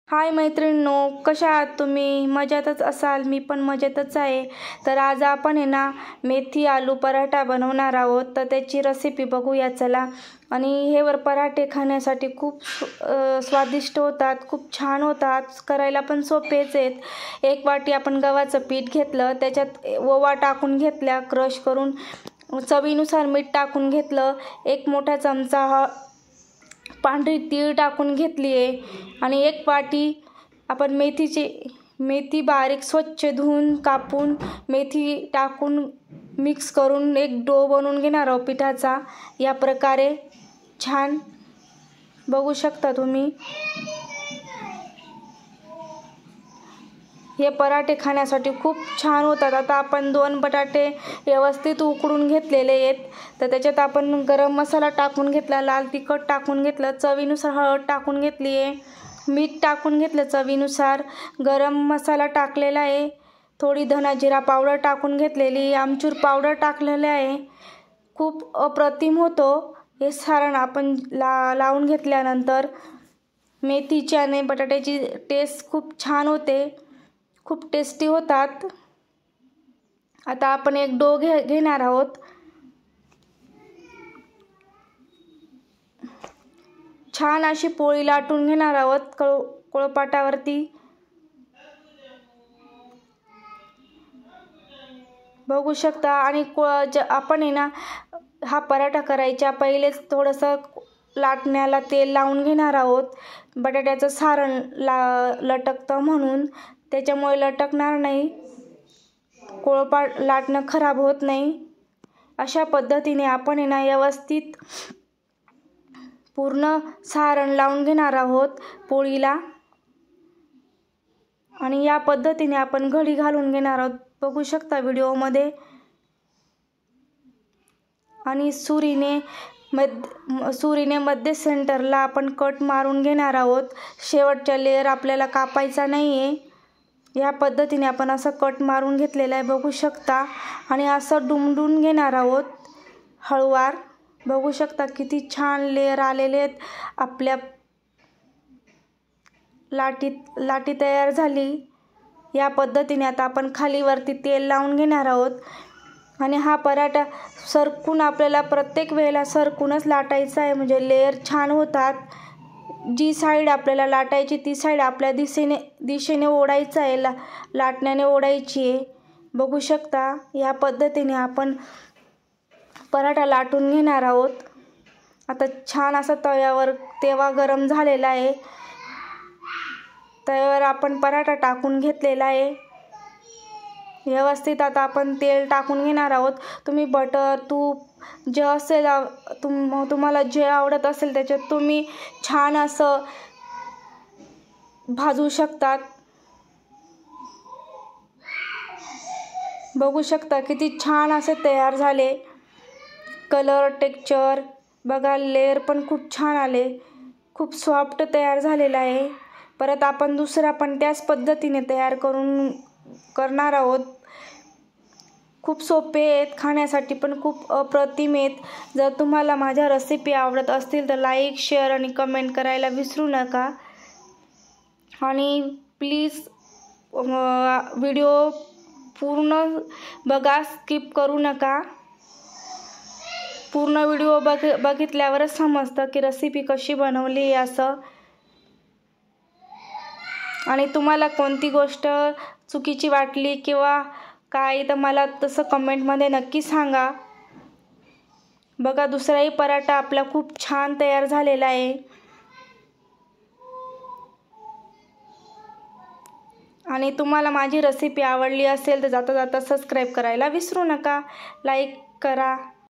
हाय मैत्रिणींनो, कशा आहात तुम्ही? मजेतच असाल, मी पण मजेतच आहे. तर आज आपण आहे ना मेथी आलू पराठा बनवणार आहोत. तर त्याची रेसिपी बघूया चला. आणि हे पराठे खाण्यासाठी खूप स्वादिष्ट होतात, खूप छान होतात, करायला पण सोपेच आहेत. 1 वाटी आपण गव्हाचं पीठ घेतलं, त्याच्यात ओवा टाकून घेतल्या क्रश करून, चवीनुसार मीठ टाकून घेतलं, 1 मोठा चमचा पांढरी तीळ टाकून घेतली आहे, आणि 1 वाटी आपण मेथी बारीक स्वच्छ धुवून कापून मेथी टाकून मिक्स करून एक डो बनवून घेणार आहोत पिठाचा. या प्रकारे छान बघू शकता तुम्ही. हे पराठे खाण्यासाठी खूप छान होतात. आता आपण 2 बटाटे व्यवस्थित उकडून घेतलेले आहेत. तर त्याच्यात आपण गरम मसाला टाकून घेतला, लाल तिखट टाकून घेतलं, चवीनुसार हळद टाकून घेतली आहे, मीठ टाकून घेतलं चवीनुसार, गरम मसाला टाकलेला आहे, थोडी धना जिरा पावडर टाकून घेतलेली, आमचूर पावडर टाकलेले आहे. खूप अप्रतिम होतो हे सारण आपण लावून घेतल्यानंतर. मेथीची आणि बटाट्याची टेस्ट खूप छान होते, खूप टेस्टी होतात. आता आपण एक डो घेणार आहोत. छान अशी पोळी लाटून घेणार आहोत पोळपाटावरती. बघू शकता. आणि आपण आहे ना हा पराठा करायच्या पहिलेच थोडंसं लाटण्याला तेल लावून घेणार आहोत. बटाट्याचं सारण लटकतं म्हणून, त्याच्यामुळे लटकणार नाही, पोळपाट लाटणं खराब होत नाही. अशा पद्धतीने आपण आहे ना व्यवस्थित पूर्ण सारण लावून घेणार आहोत पोळीला, आणि या पद्धतीने आपण घडी घालून घेणार आहोत. बघू शकता व्हिडिओमध्ये. आणि सुरीने मध्य सेंटरला आपण कट मारून घेणार आहोत. शेवटच्या लेयर आपल्याला कापायचा नाही आहे. या पद्धतीने आपण असं कट मारून घेतलेला आहे, बघू शकता. आणि असं दुमडून घेणार आहोत हळूवार. बघू शकता किती छान लेयर आलेले आहेत. आपल्या लाटी तयार झाली. या पद्धतीने आता आपण खालीवरती तेल लावून घेणार आहोत. आणि हा पराठा सरकून आपल्याला प्रत्येक वेळेला सरकूनच लाटायचा आहे, म्हणजे लेयर छान होतात. जी साईड आपल्याला लाटायची ती साईड आपल्या दिशेने ओढायचं आहे, लाटण्याने ओढायची आहे. बघू शकता. या पद्धतीने आपण पराठा लाटून घेणार आहोत. आता छान असा तवा गरम झालेला आहे. तव्यावर आपण पराठा टाकून घेतलेला आहे व्यवस्थित. आता आपण तेल टाकून घेणार आहोत. तुम्ही बटर, तूप जे असेल तुम्हाला जे आवडत असेल त्याच्यात तुम्ही छान असं भाजू शकतात. बघू शकता किती छान असे तयार झाले. कलर, टेक्स्चर बघा, लेयर पण खूप छान आले, खूप सॉफ्ट तयार झालेला आहे. परत आपण दुसरा पण त्याच पद्धतीने करणार आहोत. खूप सोपे आहेत, खाण्यासाठी पण खूप अप्रतिम आहेत. जर तुम्हाला माझ्या रेसिपी आवडत असतील तर लाईक, शेअर आणि कमेंट करायला विसरू नका. आणि प्लीज व्हिडिओ पूर्ण बघा, स्किप करू नका. पूर्ण व्हिडिओ बघितल्यावरच समजतं की रेसिपी कशी बनवली असं. आणि तुम्हाला कोणती गोष्ट चुकीची वाटली किंवा काय तर मला तसं कमेंटमध्ये नक्की सांगा. बघा, दुसराही पराठा आपला खूप छान तयार झालेला आहे. आणि तुम्हाला माझी रेसिपी आवडली असेल तर जाता जाता सबस्क्राईब करायला विसरू नका. लाईक करा.